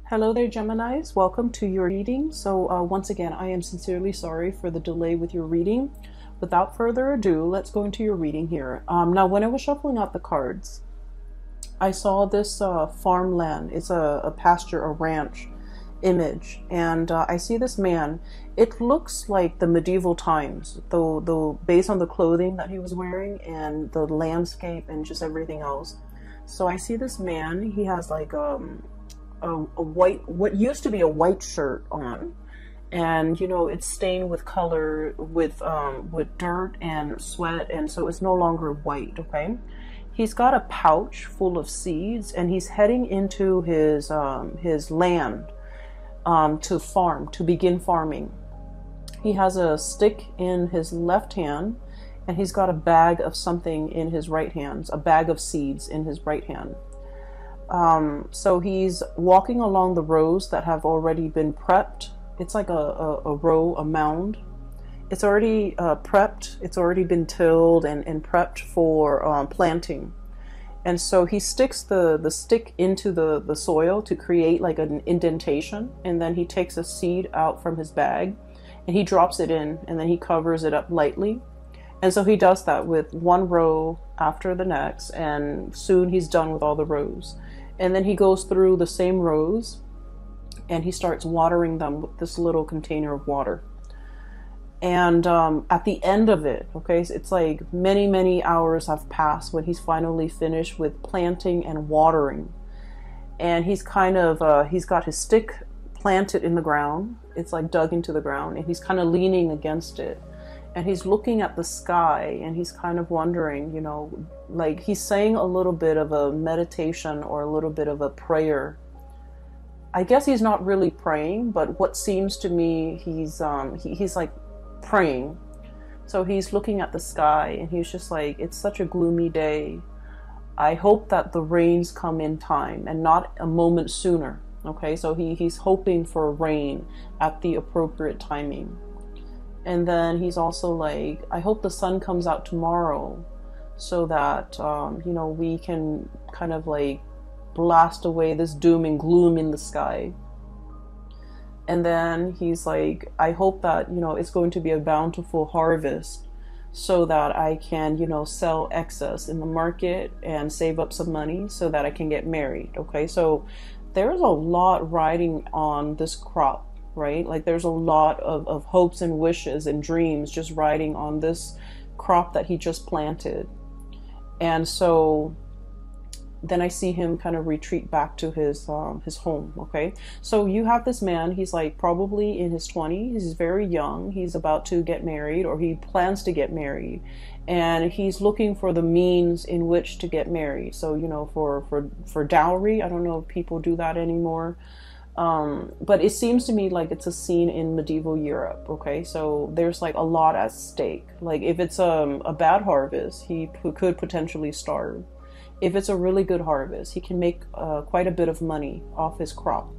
Hello there, Geminis. Welcome to your reading. So once again, I am sincerely sorry for the delay with your reading. Without further ado, let's go into your reading here. Now, when I was shuffling out the cards, I saw this farmland. It's a pasture, a ranch image. And I see this man. It looks like the medieval times, though based on the clothing that he was wearing and the landscape and just everything else. So I see this man. He has like a white, what used to be a white shirt on, and you know it's stained with color, with dirt and sweat, and so it's no longer white. Okay, he's got a pouch full of seeds, and he's heading into his land to begin farming. He has a stick in his left hand, and he's got a bag of something in his right hand, a bag of seeds in his right hand. So he's walking along the rows that have already been prepped. It's like a row, a mound. It's already prepped. It's already been tilled and prepped for planting. And so he sticks the stick into the soil to create like an indentation. And then he takes a seed out from his bag and he drops it in, and then he covers it up lightly. And so he does that with one row after the next, and soon he's done with all the rows. And then he goes through the same rows and he starts watering them with this little container of water. And at the end of it, okay, so it's like many hours have passed when he's finally finished with planting and watering. And he's kind of, he's got his stick planted in the ground. It's like dug into the ground, and he's kind of leaning against it. And he's looking at the sky, and he's kind of wondering, you know, like he's saying a little bit of a meditation or a little bit of a prayer. I guess he's not really praying, but what seems to me, he's like praying. So he's looking at the sky, and he's just like, it's such a gloomy day. I hope that the rains come in time and not a moment sooner. Okay, so he's hoping for rain at the appropriate timing. And then he's also like, I hope the sun comes out tomorrow so that, you know, we can kind of like blast away this doom and gloom in the sky. And then he's like, I hope that, you know, it's going to be a bountiful harvest so that I can, you know, sell excess in the market and save up some money so that I can get married. Okay, so there's a lot riding on this crop. Right? Like there's a lot of hopes and wishes and dreams just riding on this crop that he just planted. And so then I see him kind of retreat back to his home. Okay, so you have this man. He's like probably in his 20s. He's very young. He's about to get married, or he plans to get married, and he's looking for the means in which to get married. So you know, for dowry. I don't know if people do that anymore. But it seems to me like it's a scene in medieval Europe. Okay, so there's like a lot at stake. Like if it's a bad harvest, he could potentially starve. If it's a really good harvest, he can make quite a bit of money off his crop.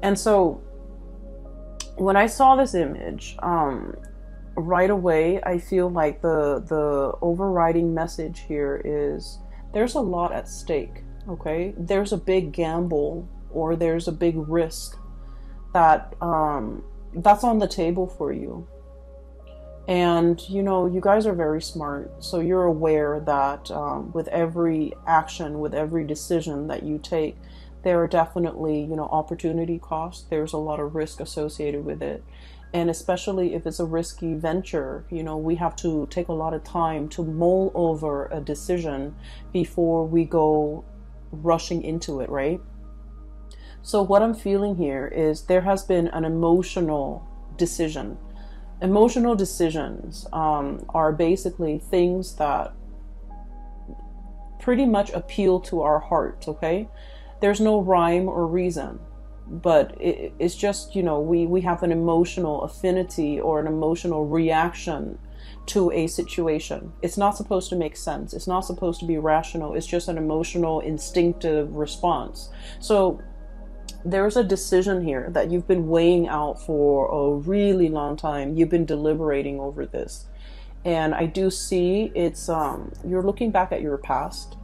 And so when I saw this image, right away I feel like the overriding message here is there's a lot at stake. Okay, there's a big gamble, or there's a big risk that that's on the table for you. And you know, you guys are very smart, so you're aware that with every action, with every decision that you take, there are definitely, you know, opportunity costs. There's a lot of risk associated with it. And especially if it's a risky venture, you know, we have to take a lot of time to mull over a decision before we go rushing into it, right? So what I'm feeling here is there has been an emotional decision. Emotional decisions are basically things that pretty much appeal to our heart, okay? There's no rhyme or reason, but it's just, you know, we have an emotional affinity or an emotional reaction to a situation. It's not supposed to make sense. It's not supposed to be rational. It's just an emotional, instinctive response. So there's a decision here that you've been weighing out for a really long time. You've been deliberating over this. And I do see it's, you're looking back at your past.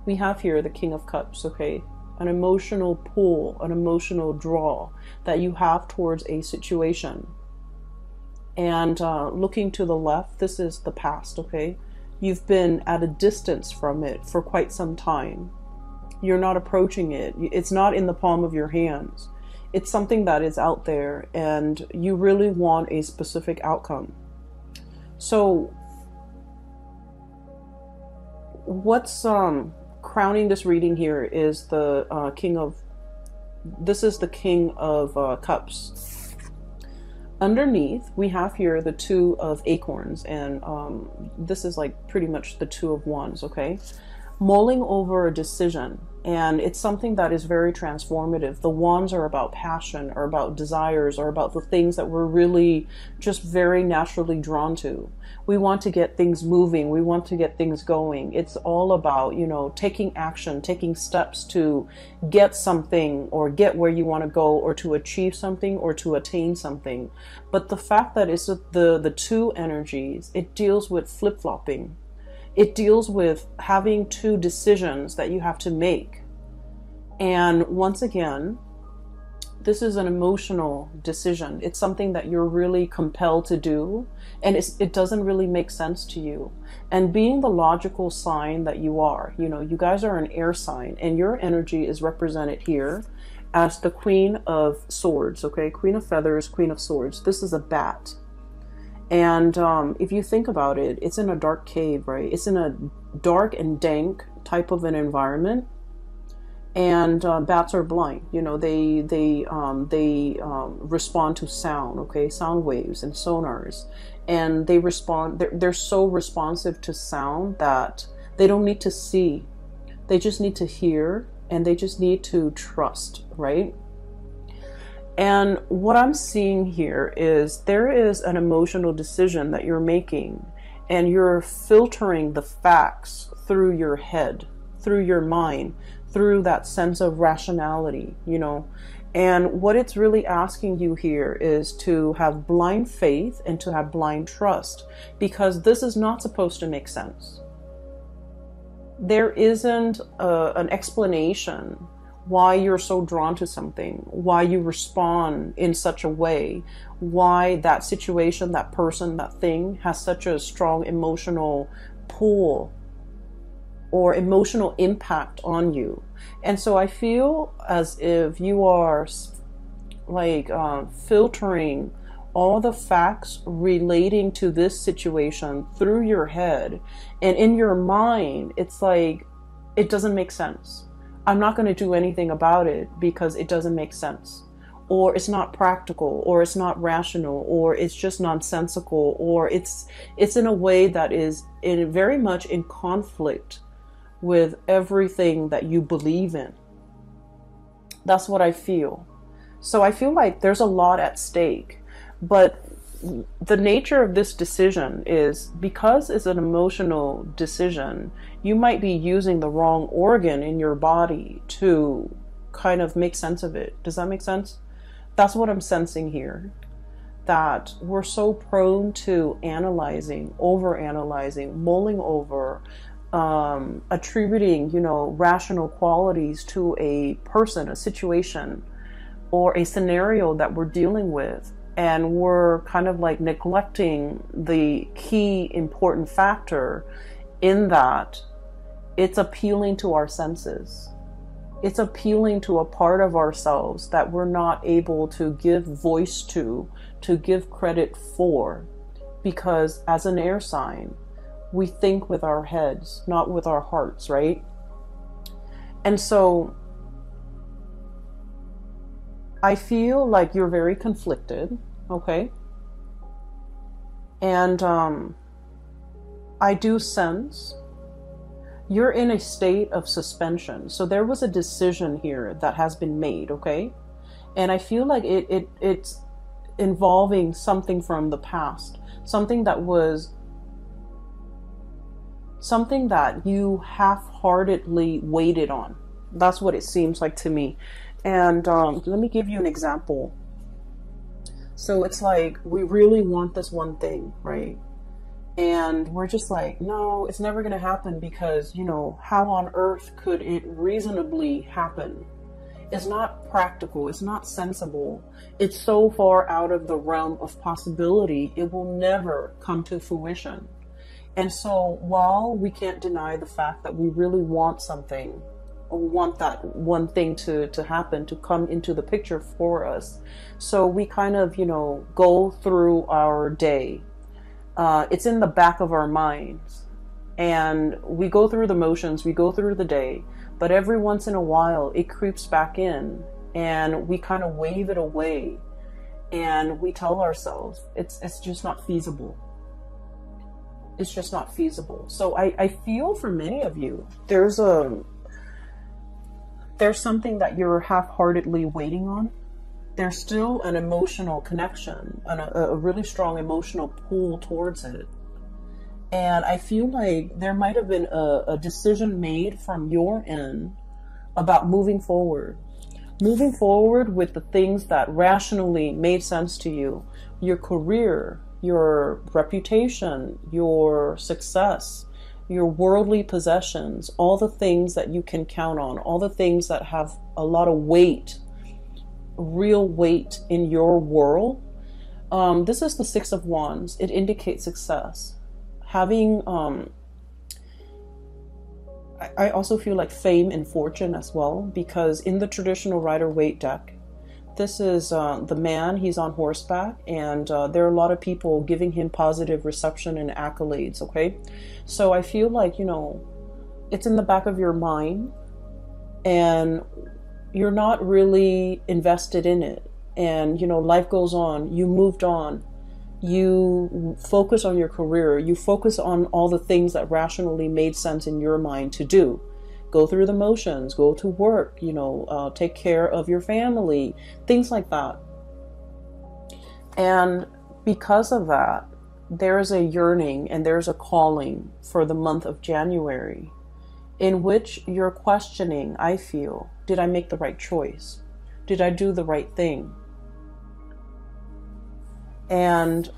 We have here the King of Cups, okay? an emotional pull, an emotional draw that you have towards a situation. And looking to the left, this is the past, okay? You've been at a distance from it for quite some time. You're not approaching it. It's not in the palm of your hands. It's something that is out there, and you really want a specific outcome. So what's crowning this reading here is the this is the King of Cups. Underneath, we have here the Two of Acorns, and this is like pretty much the Two of Wands, okay? Mulling over a decision, and it's something that is very transformative. The wands are about passion, or about desires, or about the things that we're really just very naturally drawn to. We want to get things moving. We want to get things going. It's all about, you know, taking action, taking steps to get something, or get where you want to go, or to achieve something, or to attain something. But the fact that it's the two energies, it deals with flip-flopping. It deals with having two decisions that you have to make. And once again, this is an emotional decision. It's something that you're really compelled to do, and it doesn't really make sense to you. And being the logical sign that you are, you know, you guys are an air sign, and your energy is represented here as the Queen of Swords, okay? Queen of Feathers, Queen of Swords. This is a bat. And if you think about it, it's in a dark cave, right? It's in a dark and dank type of an environment. And bats are blind. You know, they respond to sound, okay? Sound waves and sonars. And they respond, they're so responsive to sound that they don't need to see. They just need to hear, and they just need to trust, right? And what I'm seeing here is there is an emotional decision that you're making, and you're filtering the facts through your head, through your mind, through that sense of rationality, you know. And what it's really asking you here is to have blind faith and to have blind trust, because this is not supposed to make sense. There isn't an explanation why you're so drawn to something, why you respond in such a way, why that situation, that person, that thing has such a strong emotional pull or emotional impact on you. And so I feel as if you are like filtering all the facts relating to this situation through your head, and in your mind it's like, it doesn't make sense. I'm not going to do anything about it because it doesn't make sense, or it's not practical, or it's not rational, or it's just nonsensical, or it's in a way that is very much in conflict with everything that you believe in. That's what I feel. So I feel like there's a lot at stake, but the nature of this decision is, because it's an emotional decision, you might be using the wrong organ in your body to kind of make sense of it. Does that make sense? That's what I'm sensing here. That we're so prone to analyzing, overanalyzing, mulling over, attributing, you know, rational qualities to a person, a situation, or a scenario that we're dealing with. And we're kind of like neglecting the key important factor in that it's appealing to our senses. It's appealing to a part of ourselves that we're not able to give voice to give credit for. Because as an air sign, we think with our heads, not with our hearts, right? And so I feel like you're very conflicted, okay? And I do sense you're in a state of suspension. So there was a decision here that has been made, okay? And I feel like it's involving something from the past, something that you half-heartedly waited on. That's what it seems like to me. And let me give you an example. So it's like, we really want this one thing, right? And we're just like, no, it's never going to happen because, you know, how on earth could it reasonably happen? It's not practical. It's not sensible. It's so far out of the realm of possibility, it will never come to fruition. And so while we can't deny the fact that we really want something, or want that one thing to happen, to come into the picture for us, so we kind of, you know, go through our day. It's in the back of our minds. And we go through the motions, we go through the day. But every once in a while, it creeps back in and we kind of wave it away. And we tell ourselves, it's just not feasible. It's just not feasible. So I feel for many of you, there's something that you're half-heartedly waiting on. There's still an emotional connection and a really strong emotional pull towards it. And I feel like there might have been a decision made from your end about moving forward with the things that rationally made sense to you. Your career, your reputation, your success, your worldly possessions, all the things that you can count on, all the things that have a lot of weight, real weight in your world. This is the Six of Wands. It indicates success. Having, I also feel like fame and fortune as well, because in the traditional Rider-Waite deck, this is the man, he's on horseback, and there are a lot of people giving him positive reception and accolades, okay? So I feel like, you know, it's in the back of your mind, and you're not really invested in it. And, you know, life goes on, you moved on. You focus on your career, you focus on all the things that rationally made sense in your mind to do. Go through the motions, go to work, you know, take care of your family, things like that. And because of that, there's a yearning and there's a calling for the month of January in which you're questioning, I feel, did I make the right choice? Did I do the right thing? And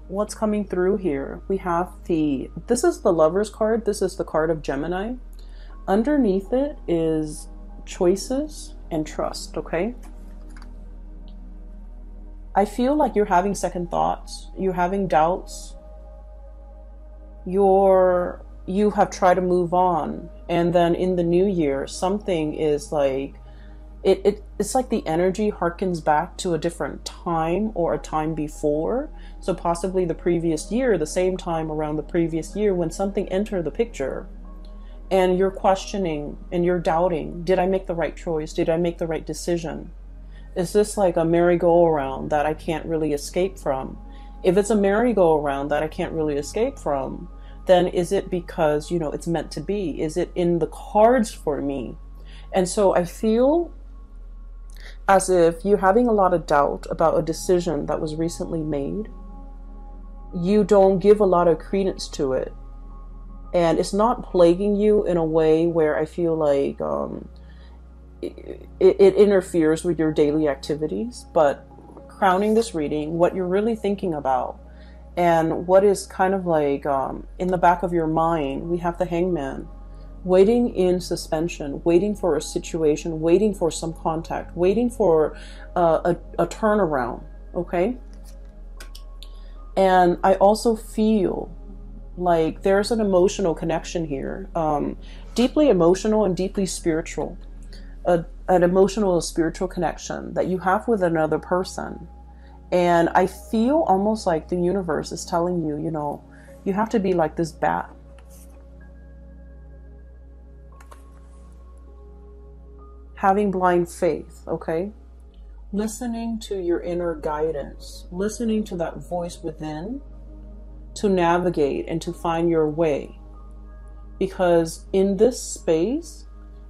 what's coming through here, we have this is the Lover's card. This is the card of Gemini. Underneath it is choices and trust, okay? I feel like you're having second thoughts. You're having doubts. You have tried to move on. And then in the new year, something is like, it's like the energy harkens back to a different time or a time before. So possibly the previous year, the same time around the previous year when something entered the picture. And you're questioning and you're doubting, did I make the right choice? Did I make the right decision? Is this like a merry-go-round that I can't really escape from? If it's a merry-go-round that I can't really escape from, then is it because, you know, it's meant to be? Is it in the cards for me? And so I feel as if you're having a lot of doubt about a decision that was recently made. You don't give a lot of credence to it. And it's not plaguing you in a way where I feel like it interferes with your daily activities. But crowning this reading, what you're really thinking about and what is kind of like in the back of your mind, we have the Hangman. Waiting in suspension, waiting for a situation, waiting for some contact, waiting for a turnaround, okay? And I also feel like there's an emotional connection here, deeply emotional and deeply spiritual, an emotional and spiritual connection that you have with another person. And I feel almost like the universe is telling you, you know, you have to be like this bat. Having blind faith, okay? Listening to your inner guidance, listening to that voice within to navigate and to find your way. Because in this space,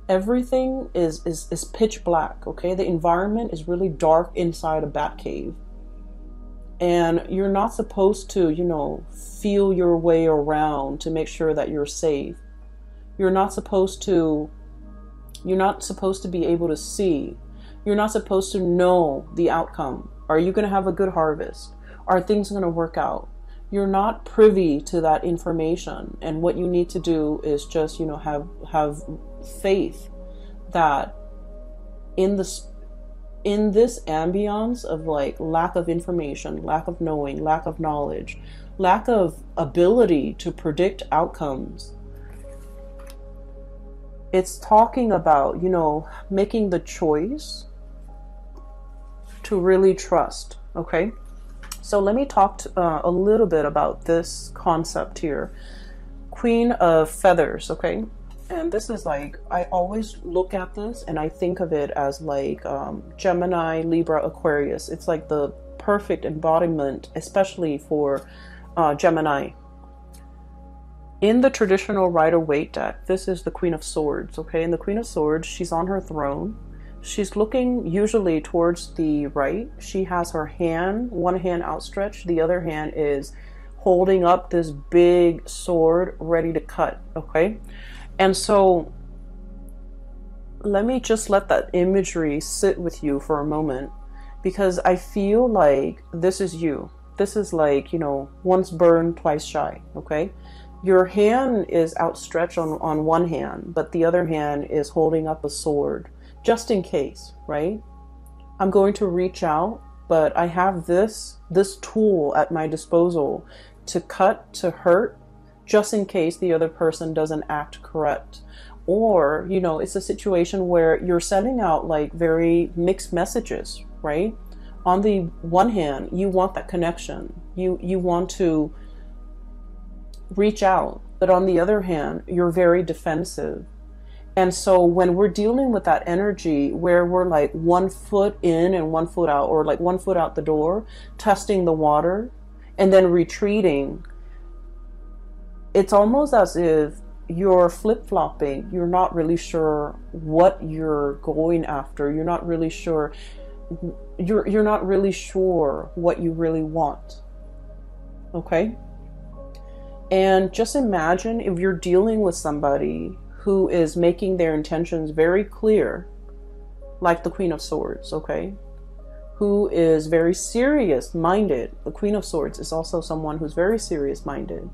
everything is pitch black, okay? The environment is really dark inside a bat cave. And you're not supposed to, you know, feel your way around to make sure that you're safe. You're not supposed to be able to see. You're not supposed to know the outcome. Are you going to have a good harvest? Are things going to work out? You're not privy to that information, and what you need to do is just, you know, have faith that in this ambiance of like lack of information, lack of knowing, lack of knowledge, lack of ability to predict outcomes, it's talking about, you know, making the choice to really trust. Okay, so let me talk a little bit about this concept here. Queen of Feathers. Okay, and this is like, I always look at this and I think of it as like Gemini, Libra, Aquarius. It's like the perfect embodiment, especially for Gemini. In the traditional Rider-Waite deck, this is the Queen of Swords, okay? And the Queen of Swords, she's on her throne. She's looking usually towards the right. She has her hand, one hand outstretched. The other hand is holding up this big sword ready to cut, okay? And so let me just let that imagery sit with you for a moment, because I feel like this is you. This is like, you know, once burned, twice shy, okay? Your hand is outstretched on one hand, but the other hand is holding up a sword, just in case, right? I'm going to reach out, but I have this tool at my disposal to cut, to hurt, just in case the other person doesn't act correct. Or, you know, it's a situation where you're sending out like very mixed messages, right? On the one hand, you want that connection. You want to reach out, but on the other hand, you're very defensive. And so when we're dealing with that energy where we're like 1 foot in and 1 foot out, or like 1 foot out the door, testing the water and then retreating, it's almost as if you're flip-flopping. You're not really sure what you're going after. You're not really sure. You're not really sure what you really want. Okay? And just imagine if you're dealing with somebody who is making their intentions very clear, like the Queen of Swords, okay? Who is very serious-minded. The Queen of Swords is also someone who's very serious-minded.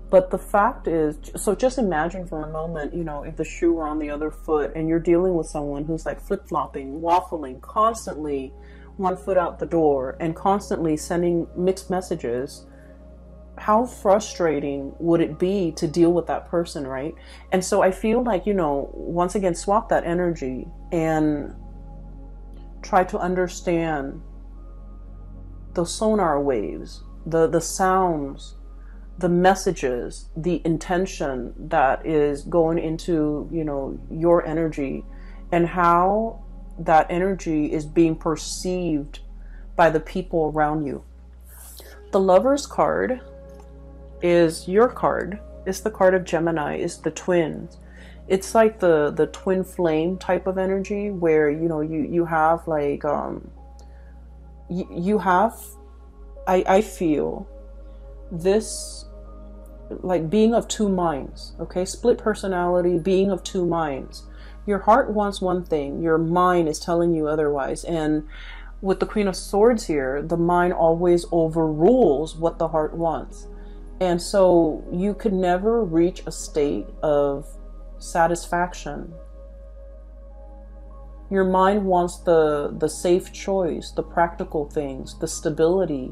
But the fact is, so just imagine for a moment, you know, if the shoe were on the other foot and you're dealing with someone who's like flip-flopping, waffling, constantly 1 foot out the door and constantly sending mixed messages. How frustrating would it be to deal with that person, right? And so I feel like, you know, once again, swap that energy and try to understand the sonar waves, the sounds, the messages, the intention that is going into, you know, your energy, and how that energy is being perceived by the people around you. The Lover's card is your card. It's the card of Gemini. It's the twins. It's like the twin flame type of energy where, you know, you have like you have, I feel this like being of two minds, okay? Split personality, being of two minds. Your heart wants one thing, your mind is telling you otherwise. And with the Queen of Swords here, the mind always overrules what the heart wants. And so you could never reach a state of satisfaction. Your mind wants the safe choice, the practical things, the stability.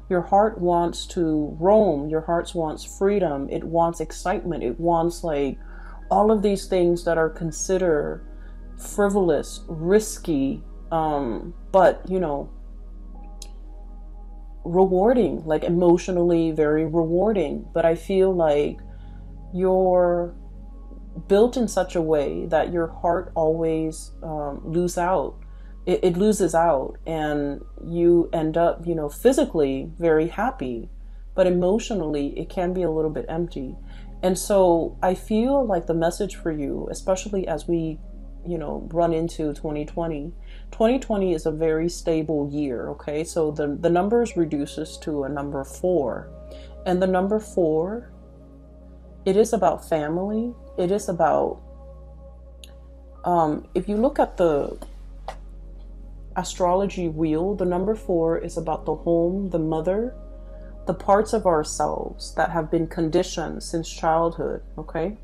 Your heart wants to roam. Your heart wants freedom. It wants excitement. It wants like all of these things that are considered frivolous, risky, but, you know, rewarding, like emotionally very rewarding. But I feel like you're built in such a way that your heart always loses out, and you end up, you know, physically very happy, but emotionally it can be a little bit empty. And so I feel like the message for you, especially as we, you know, run into 2020 is a very stable year, okay? So the numbers reduces to a number 4, and the number 4, it is about family. It is about, if you look at the astrology wheel, the number 4 is about the home, the mother, the parts of ourselves that have been conditioned since childhood, okay?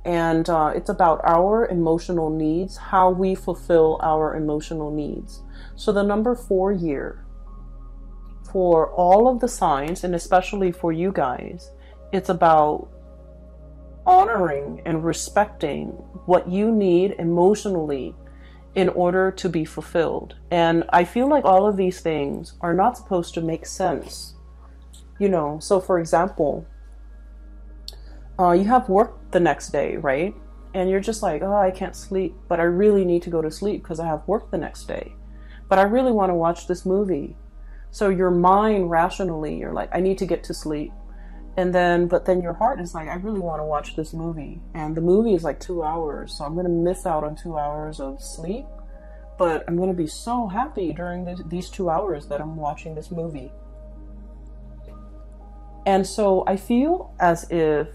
And it's about our emotional needs, how we fulfill our emotional needs. So the number 4 year, for all of the signs, and especially for you guys, it's about honoring and respecting what you need emotionally in order to be fulfilled. And I feel like all of these things are not supposed to make sense. You know, so for example, you have work the next day, right? And you're just like, oh, I can't sleep, but I really need to go to sleep because I have work the next day. But I really want to watch this movie. So your mind rationally, you're like, I need to get to sleep. And then, but then your heart is like, I really want to watch this movie. And the movie is like 2 hours. So I'm going to miss out on 2 hours of sleep. But I'm going to be so happy during these 2 hours that I'm watching this movie. And so I feel as if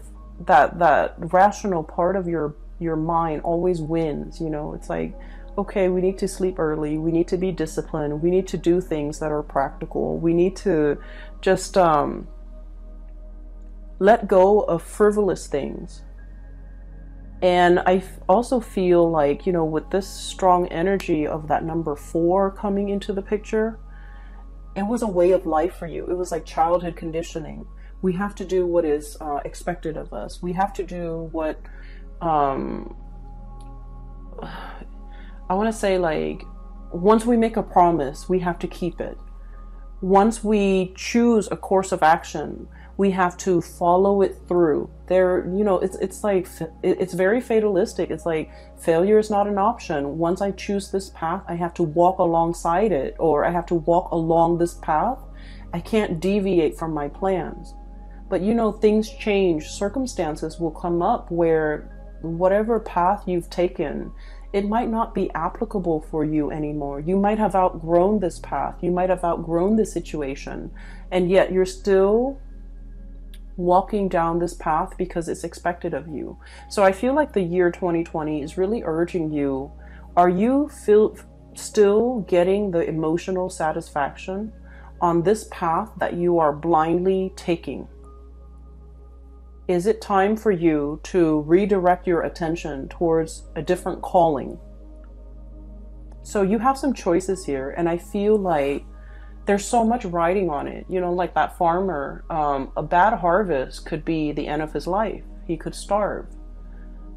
that rational part of your mind always wins. You know, it's like, okay, we need to sleep early. We need to be disciplined. We need to do things that are practical. We need to just let go of frivolous things. And I also feel like, you know, with this strong energy of that number 4 coming into the picture, it was a way of life for you. It was like childhood conditioning. We have to do what is expected of us. We have to do what, I want to say, like, once we make a promise, we have to keep it. Once we choose a course of action, we have to follow it through. There, you know, it's like, it's very fatalistic. It's like, failure is not an option. Once I choose this path, I have to walk alongside it, or I have to walk along this path. I can't deviate from my plans. But you know, things change. Circumstances will come up where whatever path you've taken, it might not be applicable for you anymore. You might have outgrown this path. You might have outgrown this situation. And yet you're still walking down this path because it's expected of you. So I feel like the year 2020 is really urging you, are you still getting the emotional satisfaction on this path that you are blindly taking? Is it time for you to redirect your attention towards a different calling? So you have some choices here, and I feel like there's so much riding on it. You know, like that farmer, a bad harvest could be the end of his life. He could starve.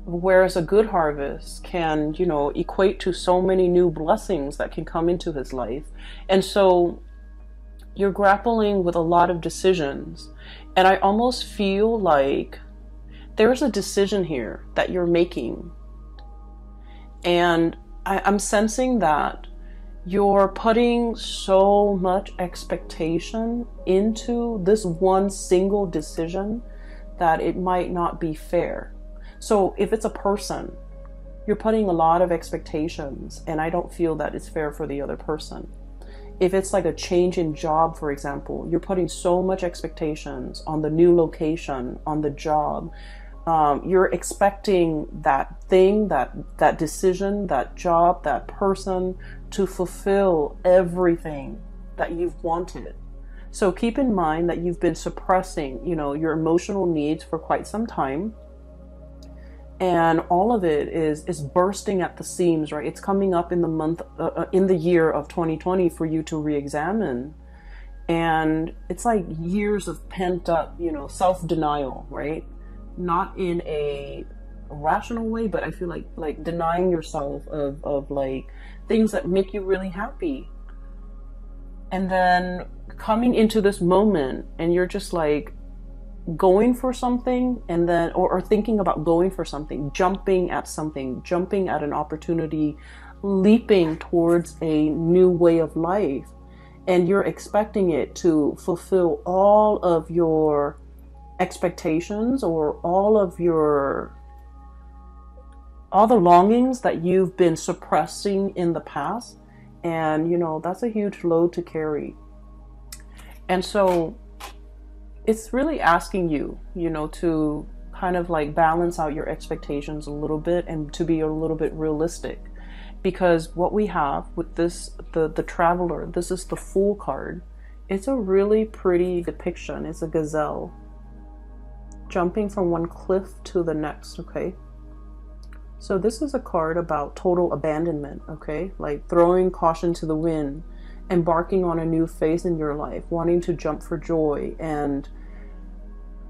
Whereas a good harvest can, you know, equate to so many new blessings that can come into his life. And so you're grappling with a lot of decisions. And I almost feel like there's a decision here that you're making. And I'm sensing that you're putting so much expectation into this one single decision that it might not be fair. So if it's a person, you're putting a lot of expectations, and I don't feel that it's fair for the other person. If it's like a change in job, for example, you're putting so much expectations on the new location, on the job. You're expecting that thing, that decision, that job, that person to fulfill everything that you've wanted. So keep in mind that you've been suppressing, you know, your emotional needs for quite some time. And all of it is bursting at the seams, right? It's coming up in the month, in the year of 2020 for you to re-examine. And it's like years of pent up, you know, self-denial, right? Not in a rational way, but I feel like denying yourself of like things that make you really happy. And then coming into this moment and you're just like, going for something, and then or thinking about going for something, jumping at an opportunity, leaping towards a new way of life, and you're expecting it to fulfill all of your expectations or all the longings that you've been suppressing in the past. And you know, that's a huge load to carry. And so it's really asking you, you know, to kind of like balance out your expectations a little bit and to be a little bit realistic. Because what we have with this, the Traveler, this is the Fool card. It's a really pretty depiction. It's a gazelle jumping from one cliff to the next, okay? So this is a card about total abandonment, okay? Like throwing caution to the wind, embarking on a new phase in your life, wanting to jump for joy, and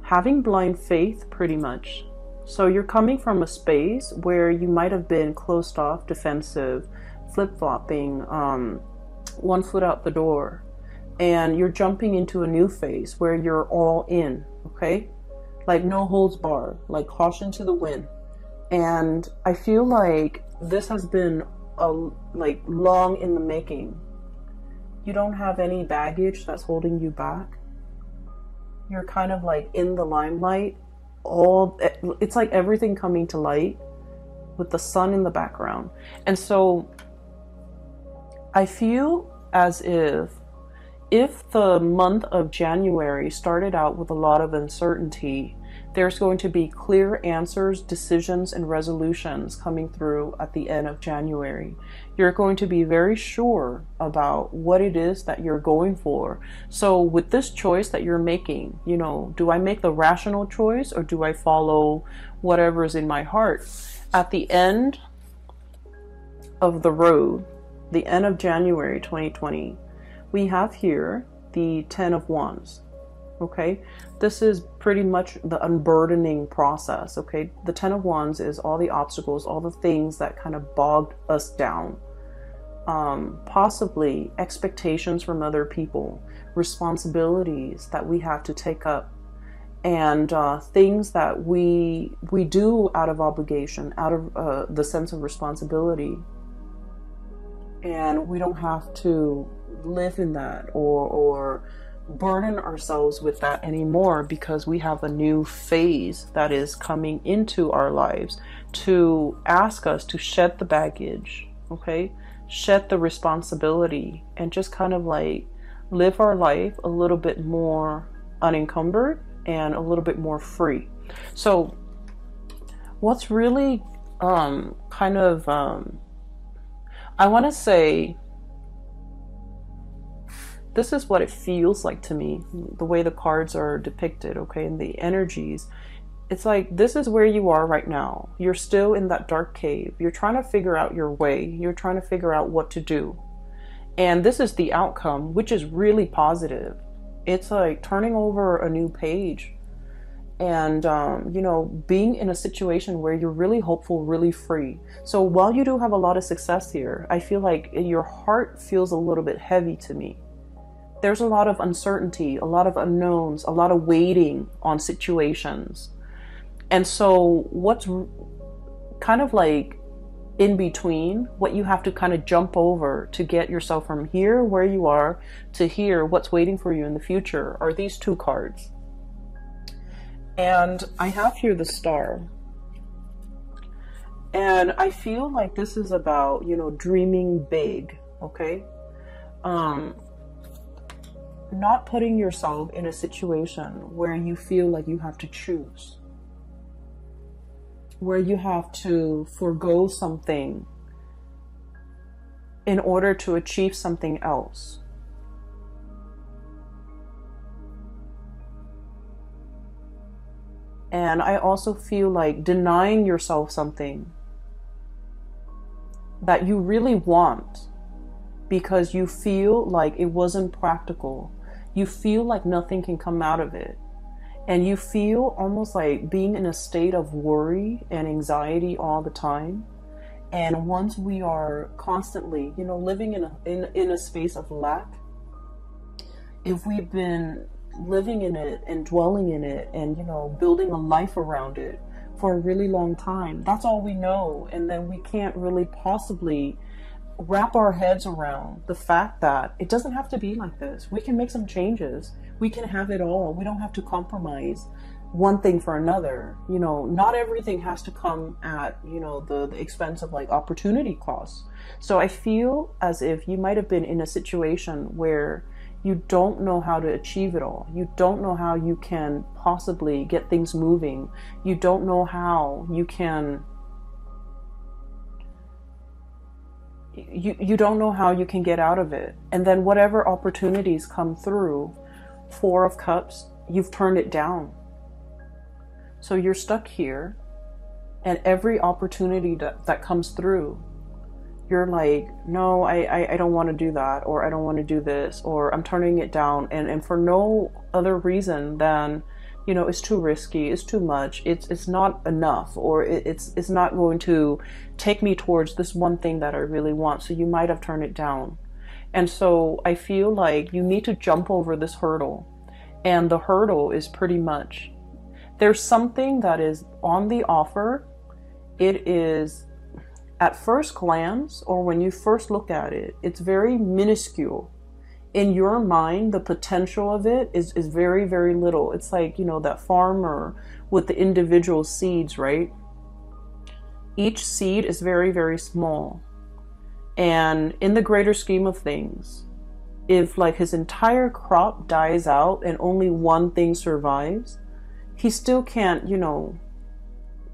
having blind faith, pretty much. So you're coming from a space where you might have been closed off, defensive, flip-flopping, one foot out the door, and you're jumping into a new phase where you're all in, okay? Like no holds barred, like caution to the wind. And I feel like this has been like long in the making. You don't have any baggage that's holding you back. You're kind of like in the limelight. It's like everything coming to light with the sun in the background. And so I feel as if the month of January started out with a lot of uncertainty, there's going to be clear answers, decisions, and resolutions coming through at the end of January. You're going to be very sure about what it is that you're going for. So with this choice that you're making, you know, do I make the rational choice or do I follow whatever is in my heart? At the end of the road, the end of January 2020, we have here the 10 of Wands. Okay, this is pretty much the unburdening process. Okay, the 10 of Wands is all the obstacles, all the things that kind of bogged us down. Possibly expectations from other people, responsibilities that we have to take up, and things that we do out of obligation, out of the sense of responsibility, and we don't have to live in that or burden ourselves with that anymore, because we have a new phase that is coming into our lives to ask us to shed the baggage, okay, shed the responsibility, and just kind of like live our life a little bit more unencumbered and a little bit more free. So what's really I want to say, this is what it feels like to me, the way the cards are depicted, okay, and the energies. It's like, this is where you are right now. You're still in that dark cave. You're trying to figure out your way. You're trying to figure out what to do. And this is the outcome, which is really positive. It's like turning over a new page and, you know, being in a situation where you're really hopeful, really free. So while you do have a lot of success here, I feel like your heart feels a little bit heavy to me. There's a lot of uncertainty, a lot of unknowns, a lot of waiting on situations. And so what's kind of like in between, what you have to kind of jump over to get yourself from here where you are to here, what's waiting for you in the future, are these two cards. And I have here the Star. And I feel like this is about, you know, dreaming big, okay? Not putting yourself in a situation where you feel like you have to choose, where you have to forego something in order to achieve something else. And I also feel like denying yourself something that you really want because you feel like it wasn't practical. You feel like nothing can come out of it. And you feel almost like being in a state of worry and anxiety all the time. And once we are constantly, you know, living in a space of lack, if we've been living in it and dwelling in it and, you know, building a life around it for a really long time, that's all we know. And then we can't really possibly wrap our heads around the fact that it doesn't have to be like this. We can make some changes. We can have it all. We don't have to compromise one thing for another. You know, not everything has to come at, you know, the expense of like opportunity costs. So I feel as if you might have been in a situation where you don't know how to achieve it all. You don't know how you can possibly get things moving. You don't know how you can, you don't know how you can get out of it. And then whatever opportunities come through, Four of Cups, you've turned it down. So you're stuck here, and every opportunity that comes through, you're like, no, I don't want to do that, or I don't want to do this, or I'm turning it down, and for no other reason than, you know, it's too risky, it's too much, it's not enough, or it's not going to take me towards this one thing that I really want. So you might have turned it down. And so I feel like you need to jump over this hurdle. And the hurdle is pretty much, there's something that is on the offer. It is, at first glance, or when you first look at it, it's very minuscule. In your mind, the potential of it is very, very little. It's like, you know, that farmer with the individual seeds, right? Each seed is very, very small. And in the greater scheme of things, if like his entire crop dies out and only one thing survives, he still can't, you know,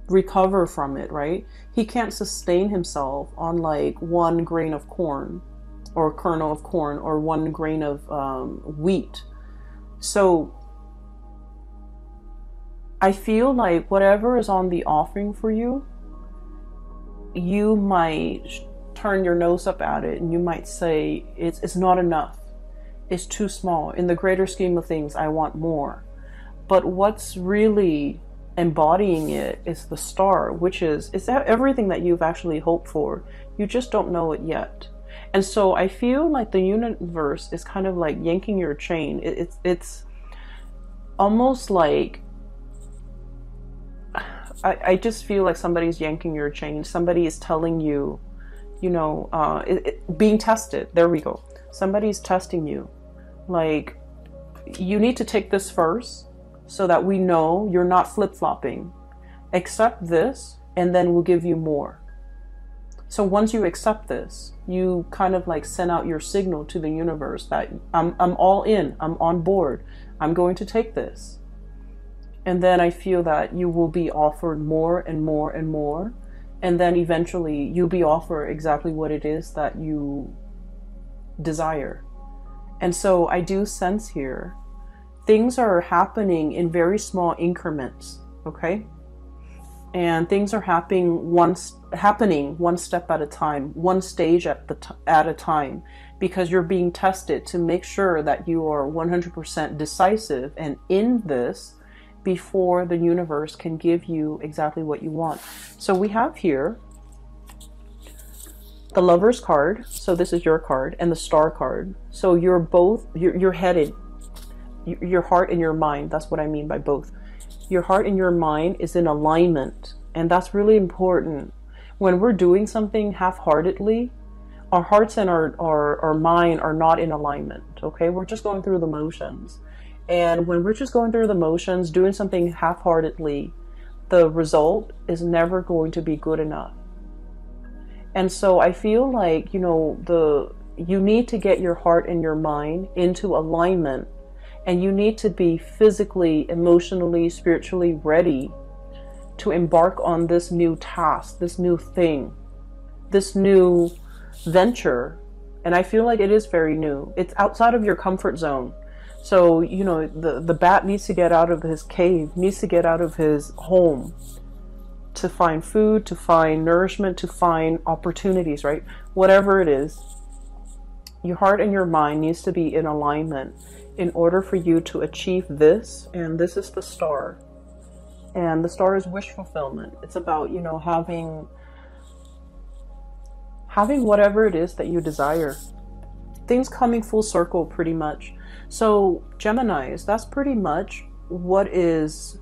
recover from it, right? He can't sustain himself on like one grain of corn or kernel of corn or one grain of wheat. So I feel like whatever is on the offering for you, you might turn your nose up at it and you might say it's not enough, it's too small. In the greater scheme of things, I want more. But what's really embodying it is the star, which is everything that you've actually hoped for. You just don't know it yet. And so I feel like the universe is kind of like yanking your chain. It's almost like, I just feel like somebody's yanking your chain. Somebody is telling you, you know, being tested. There we go. Somebody's testing you. Like, you need to take this first so that we know you're not flip-flopping. Accept this, and then we'll give you more. So once you accept this, you kind of like send out your signal to the universe that I'm all in, I'm on board, I'm going to take this. And then I feel that you will be offered more and more and more. And then eventually you'll be offered exactly what it is that you desire. And so I do sense here, things are happening in very small increments, okay? And things are happening one step at a time, one stage at a time, because you're being tested to make sure that you are 100% decisive and in this before the universe can give you exactly what you want. So we have here the Lover's card. So this is your card, and the Star card. So you're both, you're headed, your heart and your mind. That's what I mean by both. Your heart and your mind is in alignment. And that's really important. When we're doing something half-heartedly, our hearts and our mind are not in alignment. Okay, we're just going through the motions. And when we're just going through the motions, doing something half-heartedly, the result is never going to be good enough. And so I feel like, you know, you need to get your heart and your mind into alignment, and you need to be physically, emotionally, spiritually ready to embark on this new task, this new thing, this new venture. And I feel like it is very new. It's outside of your comfort zone. So, you know, the bat needs to get out of his cave, needs to get out of his home to find food, to find nourishment, to find opportunities, right? Whatever it is, your heart and your mind needs to be in alignment in order for you to achieve this. And this is the Star. And the Star is wish fulfillment. It's about, you know, having whatever it is that you desire. Things coming full circle pretty much. So Geminis, that's pretty much what is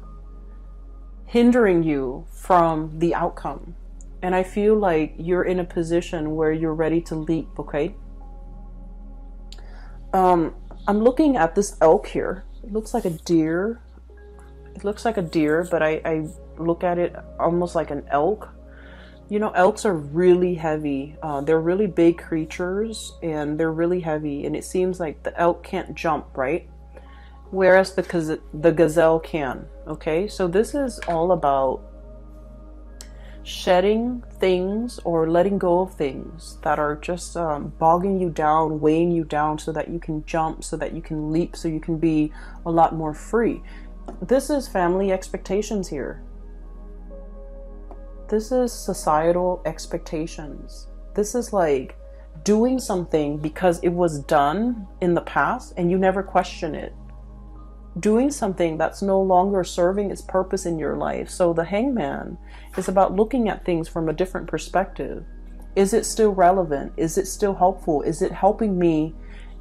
hindering you from the outcome. And I feel like you're in a position where you're ready to leap, okay? I'm looking at this elk here. It looks like a deer. It looks like a deer, but I look at it almost like an elk. You know, elks are really heavy. They're really big creatures, and they're really heavy. And it seems like the elk can't jump, right? Whereas the gazelle can. Okay, so this is all about shedding things or letting go of things that are just bogging you down, weighing you down, so that you can jump, so that you can leap, so you can be a lot more free. This is family expectations here. This is societal expectations. This is like doing something because it was done in the past and you never question it. Doing something that's no longer serving its purpose in your life. So the Hangman is about looking at things from a different perspective. Is it still relevant? Is it still helpful? Is it helping me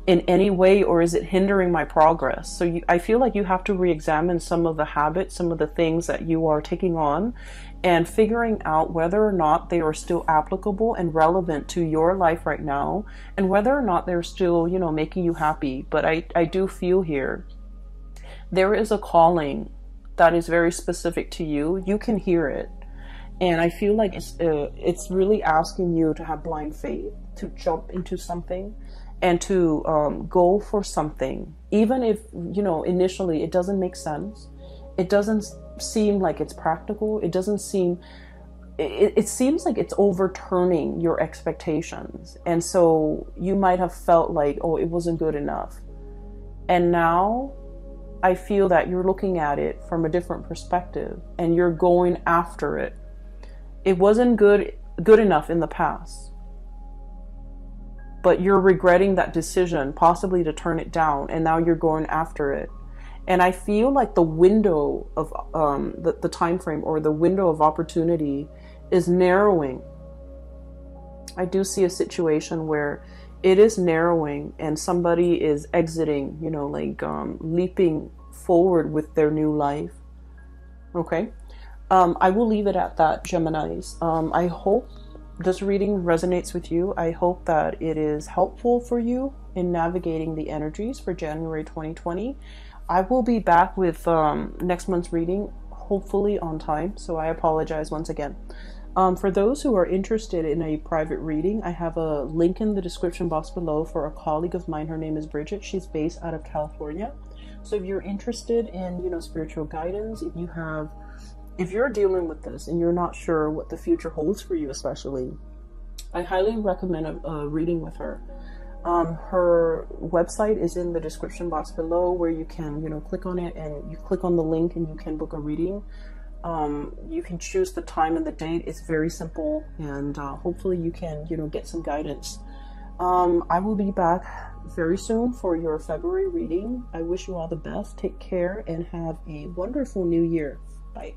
in any way, or is it hindering my progress? So I feel like you have to re-examine some of the habits, some of the things that you are taking on, and figuring out whether or not they are still applicable and relevant to your life right now, and whether or not they're still, you know, making you happy. But I do feel here there is a calling that is very specific to you. You can hear it. And I feel like it's really asking you to have blind faith, to jump into something and to go for something. Even if, you know, initially it doesn't make sense. It doesn't seem like it's practical. It doesn't seem, it seems like it's overturning your expectations. And so you might have felt like, oh, it wasn't good enough. And now I feel that you're looking at it from a different perspective and you're going after it. It wasn't good enough in the past, but you're regretting that decision, possibly to turn it down, and now you're going after it. And I feel like the window of the time frame, or the window of opportunity, is narrowing. I do see a situation where it is narrowing and somebody is exiting, you know, like leaping forward with their new life. Okay. I will leave it at that, Geminis. I hope this reading resonates with you. I hope that it is helpful for you in navigating the energies for January 2020. I will be back with next month's reading, hopefully on time. So I apologize once again. For those who are interested in a private reading, I have a link in the description box below for a colleague of mine. Her name is Bridget. She's based out of California. So if you're interested in, you know, spiritual guidance, if you're dealing with this and you're not sure what the future holds for you, especially, I highly recommend a reading with her. Her website is in the description box below, where you can, you know, click on it and you click on the link and you can book a reading. You can choose the time and the date. It's very simple, and hopefully you can, you know, get some guidance. I will be back very soon for your February reading. I wish you all the best. Take care and have a wonderful new year. Bye.